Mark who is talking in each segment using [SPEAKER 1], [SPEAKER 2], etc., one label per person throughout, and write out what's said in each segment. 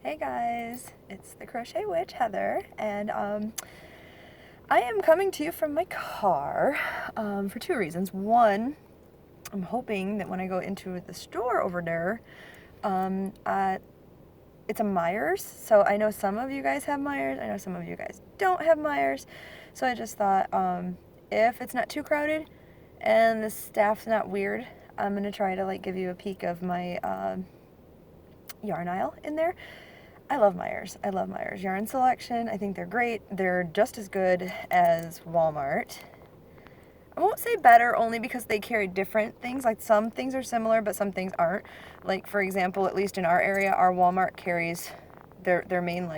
[SPEAKER 1] Hey guys, it's the Crochet Witch, Heather, and I am coming to you from my car for two reasons. One, I'm hoping that when I go into the store over there, it's a Myers, so I know some of you guys have Myers, I know some of you guys don't have Myers, so I just thought if it's not too crowded and the staff's not weird, I'm going to try to give you a peek of my yarn aisle in there. I love Myers. I love Myers yarn selection. I think they're great. They're just as good as Walmart. I won't say better only because they carry different things. Like some things are similar, but some things aren't. Like for example, at least in our area, our Walmart carries their main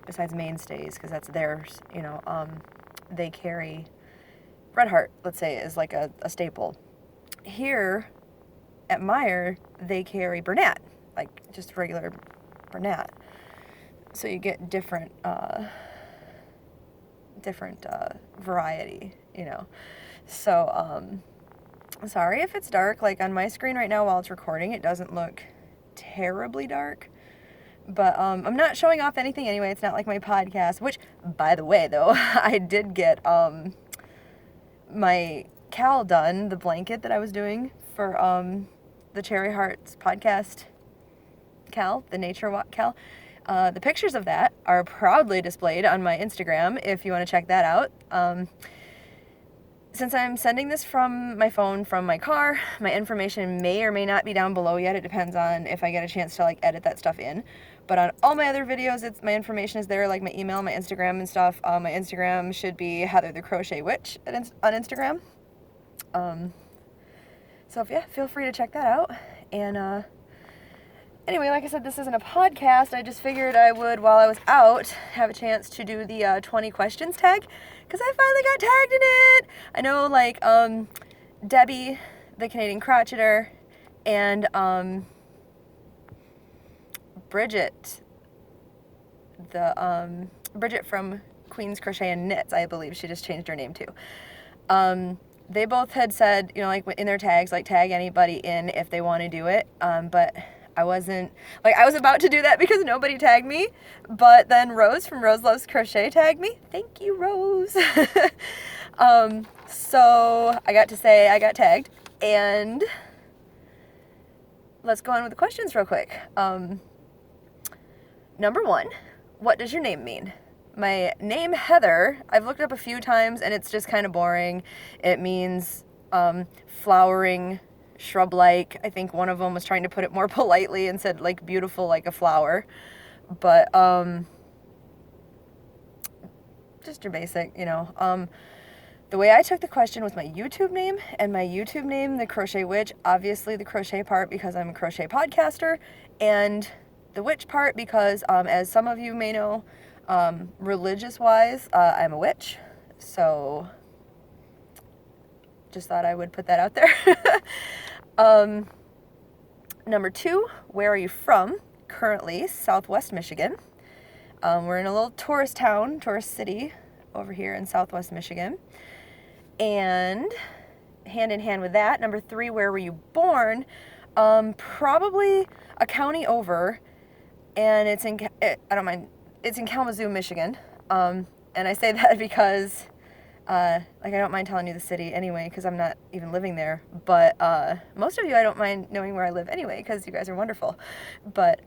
[SPEAKER 1] besides mainstays, because that's theirs. They carry Red Heart. Let's say is like a staple. Here at Meijer, they carry Bernat, like just regular Bernat. So you get different variety, So sorry if it's dark. Like on my screen right now while it's recording, it doesn't look terribly dark. But I'm not showing off anything anyway. It's not like my podcast, which, by the way, though, I did get my cowl done, the blanket that I was doing for the Cherry Hearts podcast cowl, the Nature Walk cowl. The pictures of that are proudly displayed on my Instagram if you want to check that out. Since I'm sending this from my phone from my car, my information may or may not be down below yet. It depends on if I get a chance to edit that stuff in. But on all my other videos, my information is there, like my email, my Instagram and stuff. My Instagram should be Heather the Crochet Witch on Instagram. So yeah, feel free to check that out. And anyway, like I said, this isn't a podcast. I just figured I would, while I was out, have a chance to do the 20 questions tag, because I finally got tagged in it. I know, Debbie, the Canadian crocheter, and Bridget, Bridget from Queen's Crochet and Knits, I believe. She just changed her name too. They both had said, in their tags, tag anybody in if they want to do it. But I wasn't, I was about to do that because nobody tagged me, but then Rose from Rose Loves Crochet tagged me. Thank you, Rose. So I got to say I got tagged, and let's go on with the questions real quick. Number one, what does your name mean? My name, Heather, I've looked up a few times, and it's just kind of boring. It means flowering, shrub-like. I think one of them was trying to put it more politely and said beautiful like a flower, but just your basic, the way I took the question was my YouTube name, and my YouTube name, The Crochet Witch, obviously the crochet part because I'm a crochet podcaster, and the witch part because as some of you may know, religious-wise, I'm a witch, so just thought I would put that out there. Number two, where are you from? Currently, Southwest Michigan. We're in a little tourist city over here in Southwest Michigan. And hand in hand with that, number three, where were you born? Probably a county over, and it's in Kalamazoo, Michigan. And I say that because I don't mind telling you the city anyway, because I'm not even living there. But most of you, I don't mind knowing where I live anyway, because you guys are wonderful. But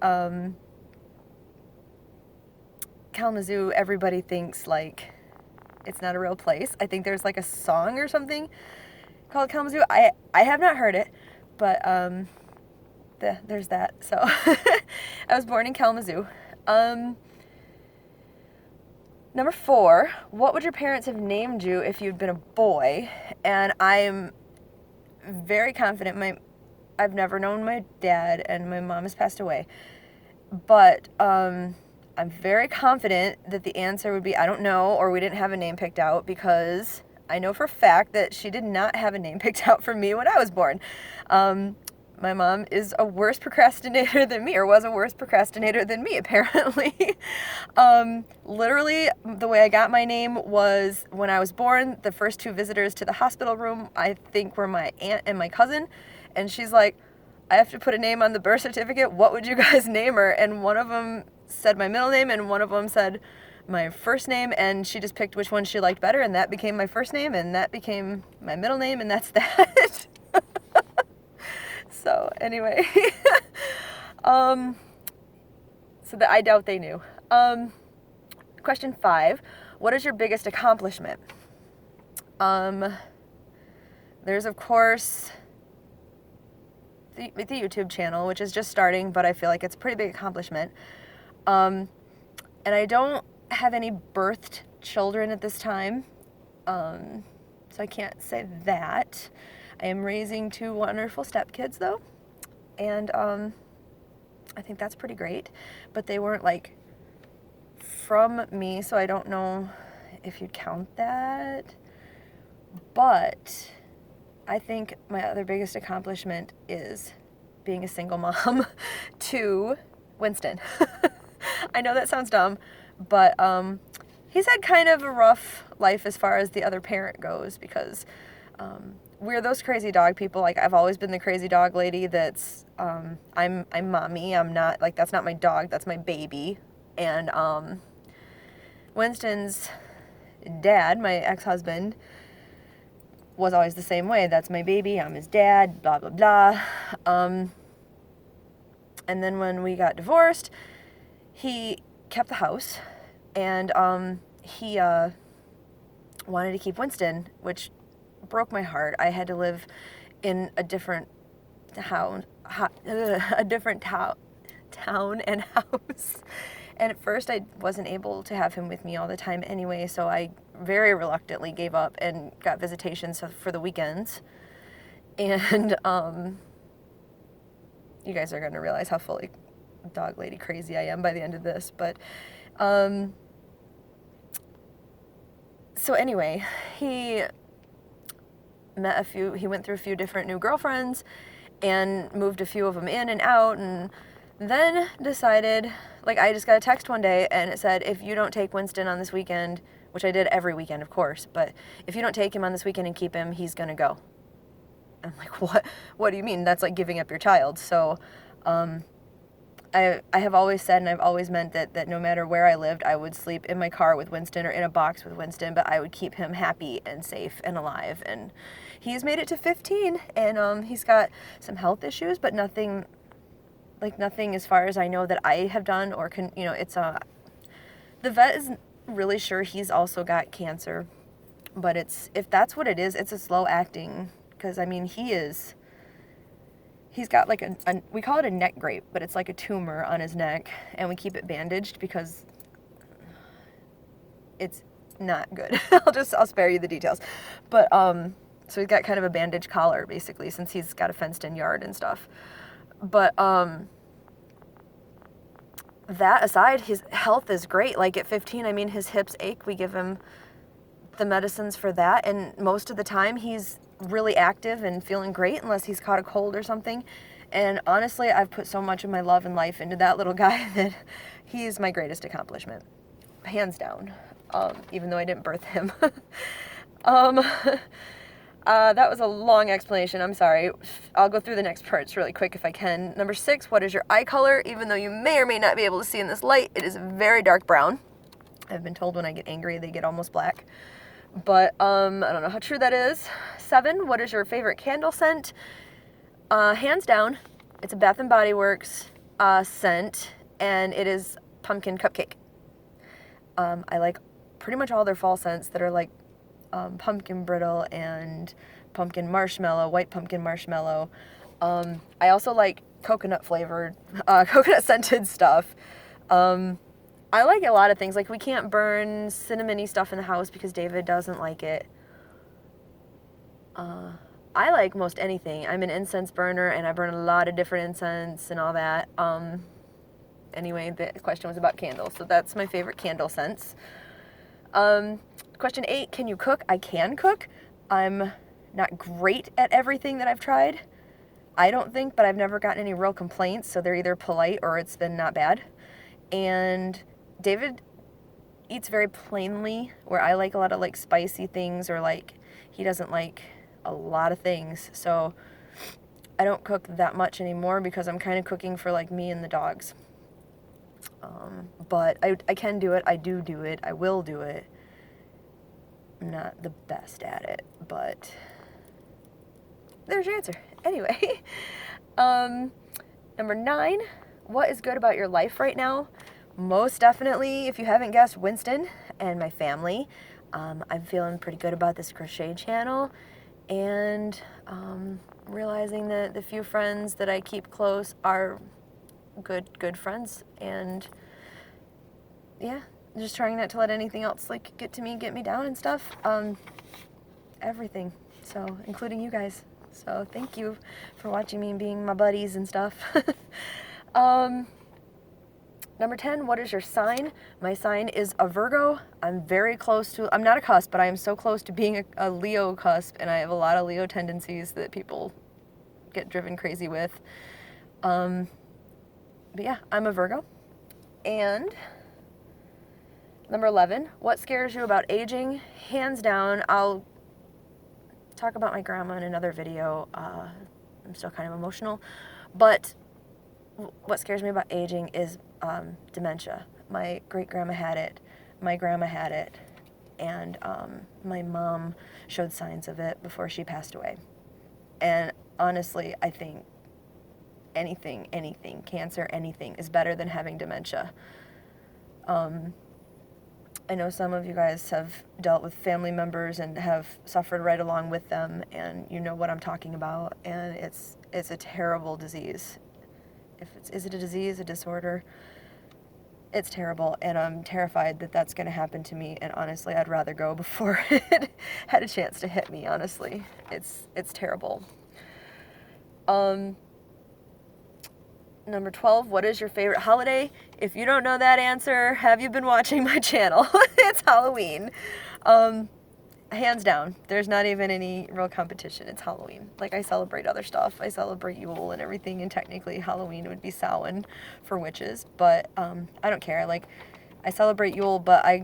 [SPEAKER 1] Kalamazoo, everybody thinks it's not a real place. I think there's a song or something called Kalamazoo. I have not heard it, but there's that. So I was born in Kalamazoo. Number four, what would your parents have named you if you'd been a boy? And I'm very confident. I've never known my dad, and my mom has passed away. But I'm very confident that the answer would be, I don't know, or we didn't have a name picked out, because I know for a fact that she did not have a name picked out for me when I was born. My mom is a worse procrastinator than me, or was a worse procrastinator than me, apparently. Literally, the way I got my name was when I was born, the first two visitors to the hospital room, I think, were my aunt and my cousin. And she's like, I have to put a name on the birth certificate. What would you guys name her? And one of them said my middle name, and one of them said my first name, and she just picked which one she liked better, and that became my first name, and that became my middle name, and that's that. So anyway, so that I doubt they knew. Question 5, what is your biggest accomplishment? There's of course the YouTube channel, which is just starting, but I feel like it's a pretty big accomplishment. And I don't have any birthed children at this time, so I can't say that. I am raising 2 wonderful stepkids though, and I think that's pretty great, but they weren't like from me, so I don't know if you'd count that. But I think my other biggest accomplishment is being a single mom to Winston. I know that sounds dumb, but he's had kind of a rough life as far as the other parent goes, because we're those crazy dog people. Like, I've always been the crazy dog lady that's, I'm mommy. I'm not, like, that's not my dog, that's my baby. And Winston's dad, my ex-husband, was always the same way. That's my baby, I'm his dad, blah, blah, blah. And then when we got divorced, he kept the house, and he wanted to keep Winston, which broke my heart. I had to live in a different town and house. And at first I wasn't able to have him with me all the time anyway, so I very reluctantly gave up and got visitations for the weekends. And you guys are going to realize how fully dog lady crazy I am by the end of this. But so anyway, he went through a few different new girlfriends and moved a few of them in and out, and then decided, like, I just got a text one day and it said, if you don't take Winston on this weekend, which I did every weekend, of course, but if you don't take him on this weekend and keep him, he's gonna go. I'm like, what do you mean? That's like giving up your child. So I have always said, and I've always meant that no matter where I lived, I would sleep in my car with Winston or in a box with Winston, but I would keep him happy and safe and alive. And he's made it to 15, and he's got some health issues, but nothing as far as I know that I have done or can, it's the vet is really sure he's also got cancer, but if that's what it is, it's a slow acting, because I mean, he's got like we call it a neck grape, but it's like a tumor on his neck, and we keep it bandaged because it's not good. I'll spare you the details, but so he's got kind of a bandage collar basically, since he's got a fenced in yard and stuff. But that aside, his health is great. Like at 15, I mean, his hips ache. We give him the medicines for that, and most of the time he's really active and feeling great, unless he's caught a cold or something. And honestly, I've put so much of my love and life into that little guy that he's my greatest accomplishment, hands down, even though I didn't birth him. That was a long explanation. I'm sorry. I'll go through the next parts really quick if I can. Number 6, what is your eye color? Even though you may or may not be able to see in this light, it is very dark brown. I've been told when I get angry, they get almost black. But I don't know how true that is. 7, what is your favorite candle scent? Hands down, it's a Bath & Body Works scent, and it is pumpkin cupcake. I like pretty much all their fall scents that are like pumpkin brittle and pumpkin marshmallow, white pumpkin marshmallow. I also like coconut flavored, coconut scented stuff. I like a lot of things. Like, we can't burn cinnamony stuff in the house because David doesn't like it. I like most anything. I'm an incense burner, and I burn a lot of different incense and all that. Anyway, the question was about candles, so that's my favorite candle scents. Question 8, can you cook? I can cook. I'm not great at everything that I've tried, I don't think, but I've never gotten any real complaints, so they're either polite or it's been not bad. And David eats very plainly, where I like a lot of like spicy things, or like he doesn't like a lot of things. So I don't cook that much anymore because I'm kind of cooking for like me and the dogs. But I can do it. I do it. I will do it. I'm not the best at it, but there's your answer. Anyway, number 9, what is good about your life right now? Most definitely, if you haven't guessed, Winston and my family. I'm feeling pretty good about this crochet channel, and realizing that the few friends that I keep close are good friends, and yeah, just trying not to let anything else like get me down and stuff. Everything, so including you guys. So thank you for watching me and being my buddies and stuff. Number 10, what is your sign? My sign is a Virgo. I'm very close to, I'm not a cusp, but I am so close to being a Leo cusp, and I have a lot of Leo tendencies that people get driven crazy with. But yeah, I'm a Virgo. And number 11, what scares you about aging? Hands down, I'll talk about my grandma in another video. I'm still kind of emotional, but what scares me about aging is dementia. My great-grandma had it, my grandma had it, and my mom showed signs of it before she passed away. And honestly, I think anything, cancer, anything is better than having dementia. I know some of you guys have dealt with family members and have suffered right along with them, and you know what I'm talking about, and it's a terrible disease. Is it a disease, a disorder? It's terrible, and I'm terrified that that's going to happen to me, and honestly, I'd rather go before it had a chance to hit me, honestly. It's terrible. Number 12, what is your favorite holiday? If you don't know that answer, have you been watching my channel? It's Halloween. Hands down. There's not even any real competition. It's Halloween. Like, I celebrate other stuff. I celebrate Yule and everything, and technically Halloween would be Samhain for witches, but I don't care. Like, I celebrate Yule, but I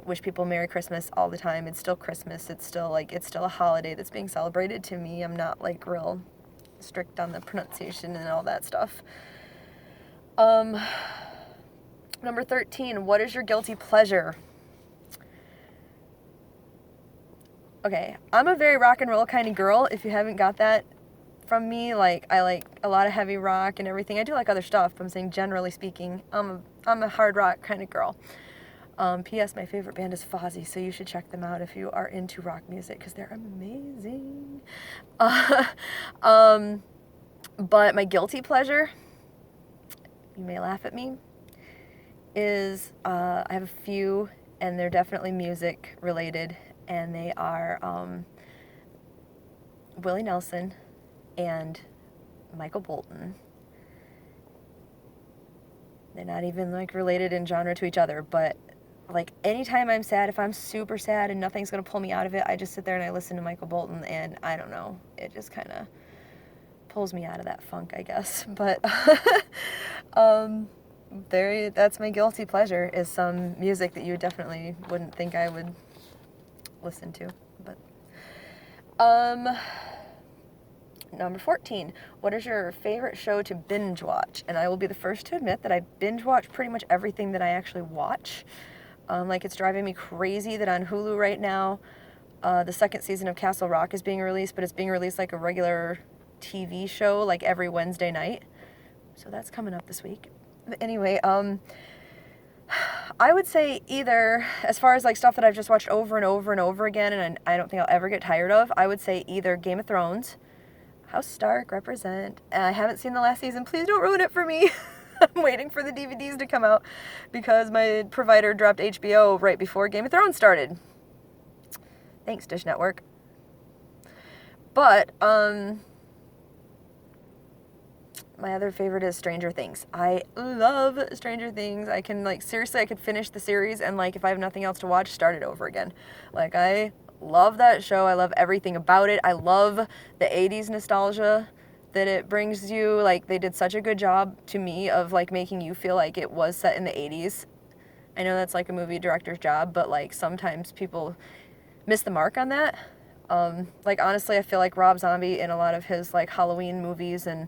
[SPEAKER 1] wish people Merry Christmas all the time. It's still Christmas. It's still a holiday that's being celebrated to me. I'm not, like, real strict on the pronunciation and all that stuff. Number 13, what is your guilty pleasure? Okay, I'm a very rock and roll kind of girl, if you haven't got that from me. Like, I like a lot of heavy rock and everything. I do like other stuff, but I'm saying generally speaking, I'm a hard rock kind of girl. P.S. My favorite band is Fozzy, so you should check them out if you are into rock music, because they're amazing. But my guilty pleasure, you may laugh at me, is I have a few, and they're definitely music related, and they are Willie Nelson and Michael Bolton. They're not even like related in genre to each other, but like anytime I'm sad, if I'm super sad and nothing's gonna pull me out of it, I just sit there and I listen to Michael Bolton, and I don't know, it just kind of pulls me out of that funk, I guess. But that's my guilty pleasure, is some music that you definitely wouldn't think I would listen to. But number 14, what is your favorite show to binge watch? And I will be the first to admit that I binge watch pretty much everything that I actually watch. Like, it's driving me crazy that on Hulu right now, the second season of Castle Rock is being released, but it's being released like a regular TV show, like every Wednesday night. So that's coming up this week. But anyway, I would say either, as far as like stuff that I've just watched over and over and over again, and I don't think I'll ever get tired of, I would say either Game of Thrones, House Stark, represent. I haven't seen the last season. Please don't ruin it for me. I'm waiting for the DVDs to come out because my provider dropped HBO right before Game of Thrones started. Thanks, Dish Network. But my other favorite is Stranger Things. I love Stranger Things. I can, like, seriously, I could finish the series and, like, if I have nothing else to watch, start it over again. Like, I love that show. I love everything about it. I love the 80s nostalgia that it brings you. Like, they did such a good job, to me, of, like, making you feel like it was set in the 80s. I know that's, like, a movie director's job, but, like, sometimes people miss the mark on that. Like, honestly, I feel like Rob Zombie in a lot of his, like, Halloween movies, and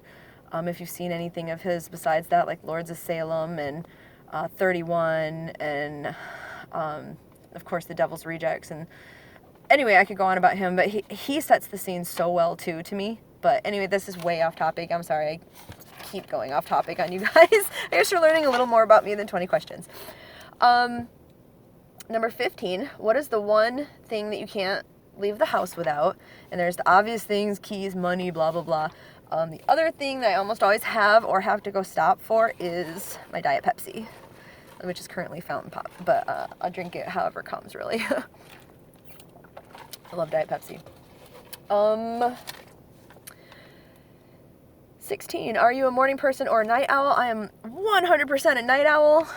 [SPEAKER 1] if you've seen anything of his besides that, like Lords of Salem and 31 and, of course, The Devil's Rejects. And anyway, I could go on about him, but he sets the scene so well, too, to me. But anyway, this is way off topic. I'm sorry. I keep going off topic on you guys. I guess you're learning a little more about me than 20 questions. Number 15, what is the one thing that you can't leave the house without? And there's the obvious things, keys, money, blah, blah, blah. The other thing that I almost always have or have to go stop for is my Diet Pepsi, which is currently fountain pop, but I'll drink it however it comes, really. I love Diet Pepsi. 16, are you a morning person or a night owl? I am 100% a night owl.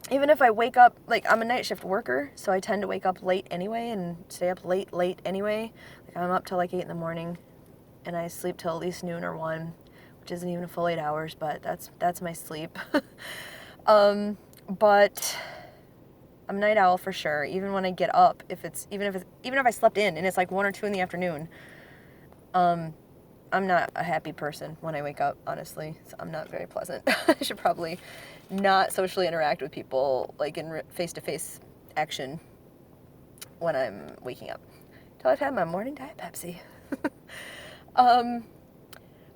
[SPEAKER 1] Even if I wake up, like, I'm a night shift worker, so I tend to wake up late anyway and stay up late anyway. Like, I'm up till like 8 in the morning, and I sleep till at least noon or 1, which isn't even a full 8 hours, but that's my sleep. But I'm a night owl for sure. Even when I get up, even if I slept in and it's like 1 or 2 in the afternoon, I'm not a happy person when I wake up, honestly. So I'm not very pleasant. I should probably not socially interact with people, like, in face-to-face action when I'm waking up. Until I've had my morning Diet Pepsi.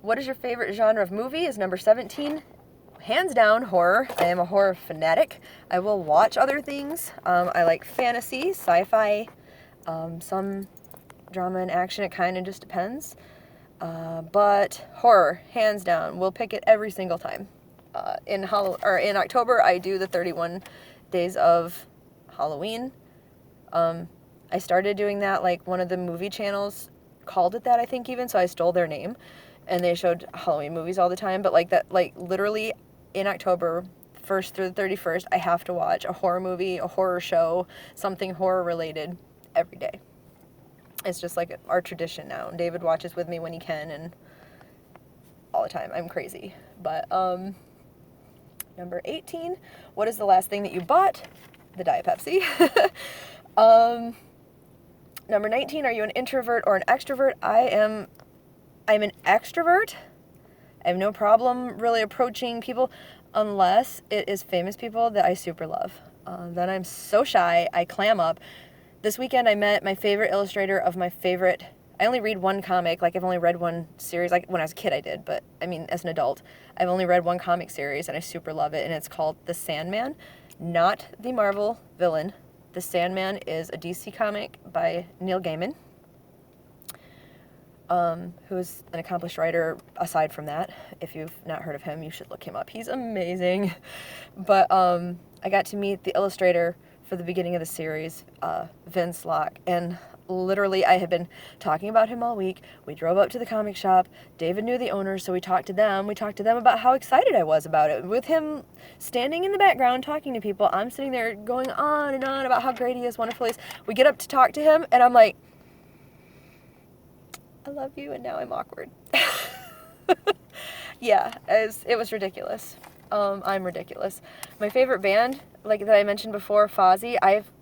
[SPEAKER 1] What is your favorite genre of movie? Is number 17. Hands down, horror. I am a horror fanatic. I will watch other things. I like fantasy, sci-fi, some drama and action. It kind of just depends. But horror, hands down. We'll pick it every single time. In October, I do the 31 days of Halloween. I started doing that, like, one of the movie channels called it that, I think, even, so I stole their name, and they showed Halloween movies all the time. But, like, that, like, literally in October 1st through the 31st, I have to watch a horror movie, a horror show, something horror related every day. It's just like our tradition now. David watches with me when he can, and all the time. I'm crazy. But number 18, what is the last thing that you bought? The Diet Pepsi. Number 19, are you an introvert or an extrovert? I'm an extrovert. I have no problem really approaching people unless it is famous people that I super love. Then I'm so shy, I clam up. This weekend I met my favorite illustrator of my favorite, I only read one comic, like I've only read one series, like when I was a kid I did, but I mean as an adult, I've only read one comic series and I super love it, and it's called The Sandman, not the Marvel villain. The Sandman is a DC comic by Neil Gaiman, who is an accomplished writer aside from that. If you've not heard of him, you should look him up. He's amazing. But I got to meet the illustrator for the beginning of the series, Vince Locke, and literally I had been talking about him all week. We drove up to the comic shop. David knew the owners, so we talked to them. We talked to them about how excited I was about it. With him standing in the background talking to people, I'm sitting there going on and on about how great he is, wonderful he is. We get up to talk to him, and I'm like, I love you, and now I'm awkward. Yeah, it was ridiculous. I'm ridiculous. My favorite band, like that I mentioned before, Fozzy, I've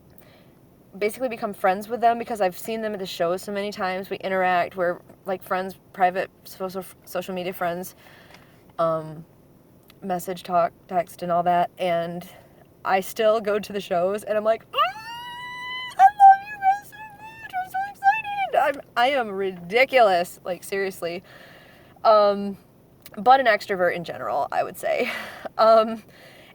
[SPEAKER 1] basically become friends with them because I've seen them at the shows so many times. We interact, we're like friends, private social media friends, message, talk, text, and all that, and I still go to the shows, and I'm like, I love you guys so much, I'm so excited. I am ridiculous, like, seriously. But an extrovert in general, I would say.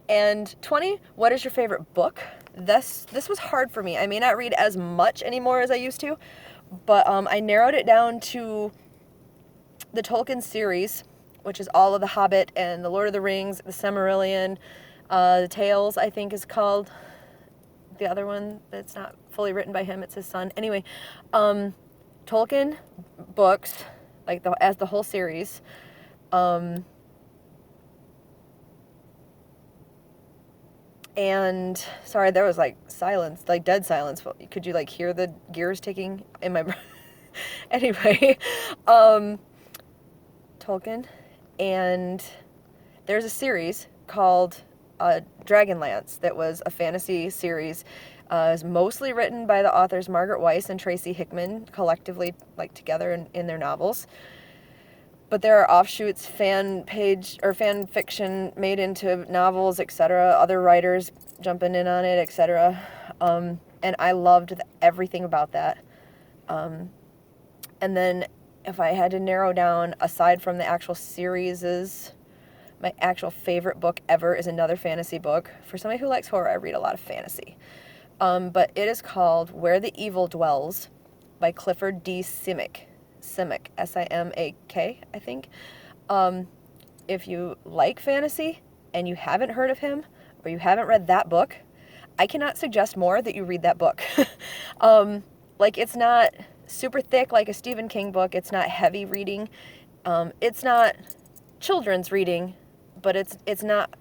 [SPEAKER 1] And 20, what is your favorite book? This was hard for me. I may not read as much anymore as I used to, but I narrowed it down to the Tolkien series, which is all of The Hobbit and The Lord of the Rings, The Silmarillion, The Tales, I think is called. The other one that's not fully written by him, it's his son. Anyway, Tolkien books, like as the whole series. And sorry, there was like silence, like dead silence. Could you like hear the gears ticking in my brain? Anyway, Tolkien, and there's a series called Dragonlance, that was a fantasy series. It was mostly written by the authors Margaret Weiss and Tracy Hickman, collectively, like together in their novels. But there are offshoots, fan page or fan fiction made into novels, etc. Other writers jumping in on it, etc. And I loved everything about that. And then if I had to narrow down, aside from the actual series, my actual favorite book ever is another fantasy book. For somebody who likes horror, I read a lot of fantasy. But it is called Where the Evil Dwells by Clifford D. Simak. Simak, S-I-M-A-K, I think. If you like fantasy and you haven't heard of him, or you haven't read that book, I cannot suggest more that you read that book. Like, it's not super thick like a Stephen King book. It's not heavy reading. It's not children's reading, but it's not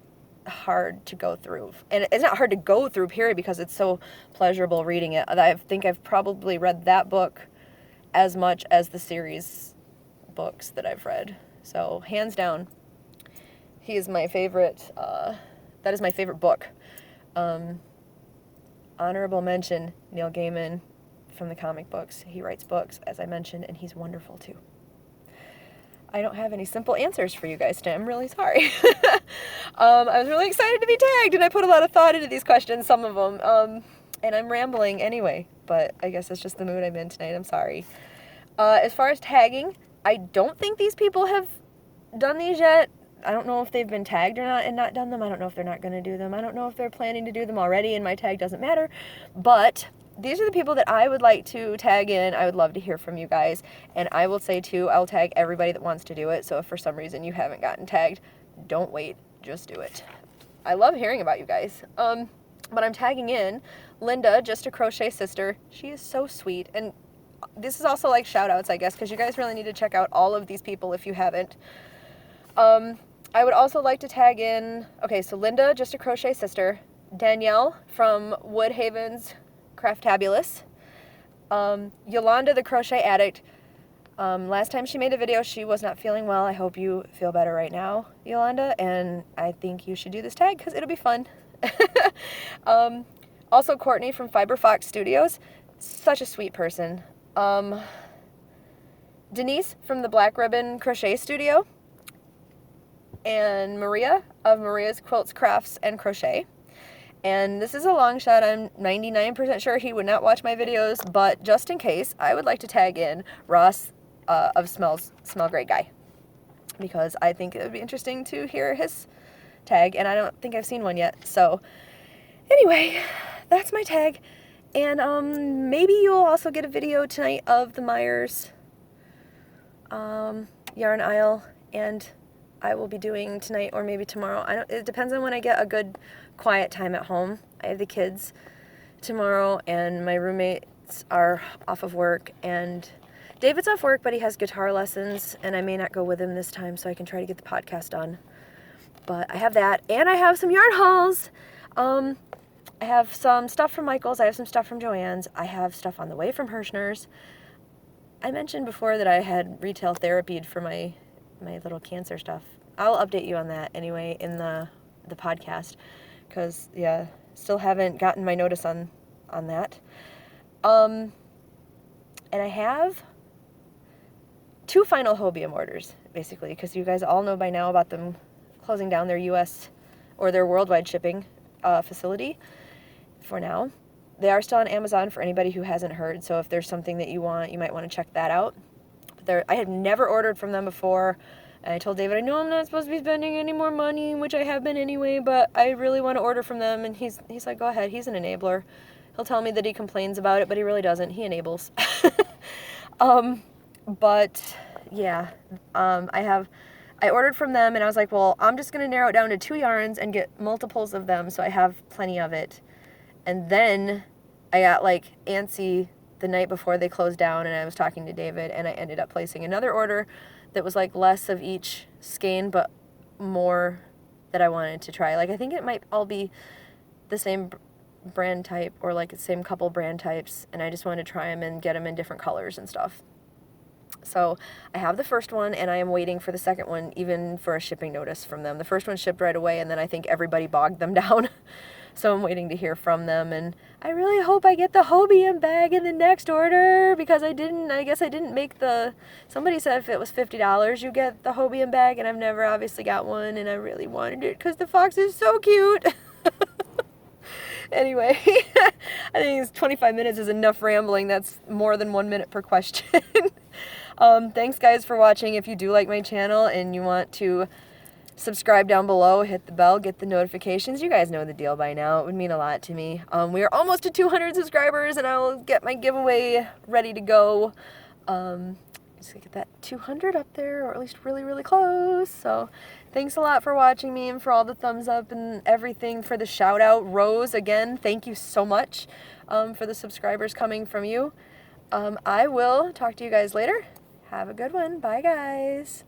[SPEAKER 1] hard to go through. And it's not hard to go through, period, because it's so pleasurable reading it. I think I've probably read that book as much as the series books that I've read. So, hands down, he is my favorite. That is my favorite book. Honorable mention, Neil Gaiman from the comic books. He writes books, as I mentioned, and he's wonderful too. I don't have any simple answers for you guys today. I'm really sorry. I was really excited to be tagged, and I put a lot of thought into these questions, some of them. And I'm rambling anyway, but I guess it's just the mood I'm in tonight. I'm sorry. As far as tagging, I don't think these people have done these yet. I don't know if they've been tagged or not and not done them. I don't know if they're not going to do them. I don't know if they're planning to do them already, and my tag doesn't matter. But these are the people that I would like to tag in. I would love to hear from you guys. And I will say, too, I'll tag everybody that wants to do it. So if for some reason you haven't gotten tagged, don't wait. Just do it. I love hearing about you guys. But I'm tagging in Linda, Just a Crochet Sister. She is so sweet. And this is also like shout outs, I guess, because you guys really need to check out all of these people if you haven't. I would also like to tag in, okay, so Linda, Just a Crochet Sister, Danielle from Woodhaven's Craftabulous, Yolanda the Crochet Addict. Last time she made a video, she was not feeling well. I hope you feel better right now, Yolanda, and I think you should do this tag because it'll be fun. Also Courtney from Fiber Fox Studios, such a sweet person. Denise from the Black Ribbon Crochet Studio, and Maria of Maria's Quilts, Crafts, and Crochet. And this is a long shot. I'm 99% sure he would not watch my videos, but just in case, I would like to tag in Ross of Smell Great Guy, because I think it would be interesting to hear his tag, and I don't think I've seen one yet. So anyway, that's my tag. And maybe you'll also get a video tonight of the Myers yarn aisle, and I will be doing tonight or maybe tomorrow. It depends on when I get a good quiet time at home. I have the kids tomorrow, and my roommates are off of work, and David's off work, but he has guitar lessons, and I may not go with him this time, so I can try to get the podcast on. But I have that, and I have some yarn hauls. I have some stuff from Michael's. I have some stuff from Joann's. I have stuff on the way from Hirschner's. I mentioned before that I had retail therapied for my little cancer stuff. I'll update you on that anyway in the podcast, because, yeah, still haven't gotten my notice on that. And I have 2 final Hobium orders, basically, because you guys all know by now about them closing down their U.S. or their worldwide shipping facility for now. They are still on Amazon for anybody who hasn't heard, so if there's something that you want, you might want to check that out. I had never ordered from them before, and I told David, I know I'm not supposed to be spending any more money, which I have been anyway, but I really want to order from them, and he's like, go ahead. He's an enabler. He'll tell me that he complains about it, but he really doesn't. He enables. But yeah, I ordered from them, and I was like, well, I'm just going to narrow it down to 2 yarns and get multiples of them so I have plenty of it. And then I got like antsy the night before they closed down, and I was talking to David, and I ended up placing another order that was like less of each skein, but more that I wanted to try. Like, I think it might all be the same brand type, or like the same couple brand types, and I just wanted to try them and get them in different colors and stuff. So I have the first one, and I am waiting for the second one, even for a shipping notice from them. The first one shipped right away, and then I think everybody bogged them down. So I'm waiting to hear from them, and I really hope I get the Hobium bag in the next order, because I guess I didn't make somebody said if it was $50 you get the Hobium bag, and I've never obviously got one, and I really wanted it because the fox is so cute. Anyway, I think 25 minutes is enough rambling. That's more than 1 minute per question. Thanks guys for watching. If you do like my channel and you want to subscribe down below, hit the bell, get the notifications. You guys know the deal by now. It would mean a lot to me. We are almost to 200 subscribers, and I will get my giveaway ready to go. Just to get that 200 up there, or at least really, really close. So thanks a lot for watching me, and for all the thumbs up and everything, for the shout out. Rose, again, thank you so much for the subscribers coming from you. I will talk to you guys later. Have a good one. Bye, guys.